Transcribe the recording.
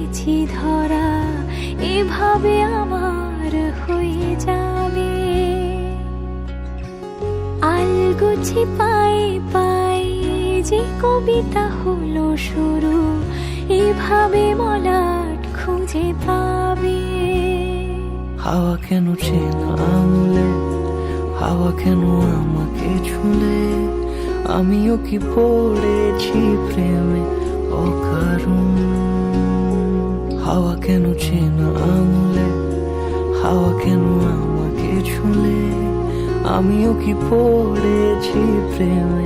পড়েছি ধরা, এভাবে আমার হয়ে যাবে। আলগোছি পায়ে পায়ে যে কবিতা হলো শুরু, এভাবে মলাট খুঁজে পাবে। হাওয়া কেন চেনা আঙুলে, হাওয়া কেন আমাকে ছুলে, আমিও কি পড়েছি প্রেমে অকারণ। হাওয়া কেন চেনা আঙুলে, হাওয়া কেন আমাকে ছুলে, আমিও কি পড়েছি প্রেমে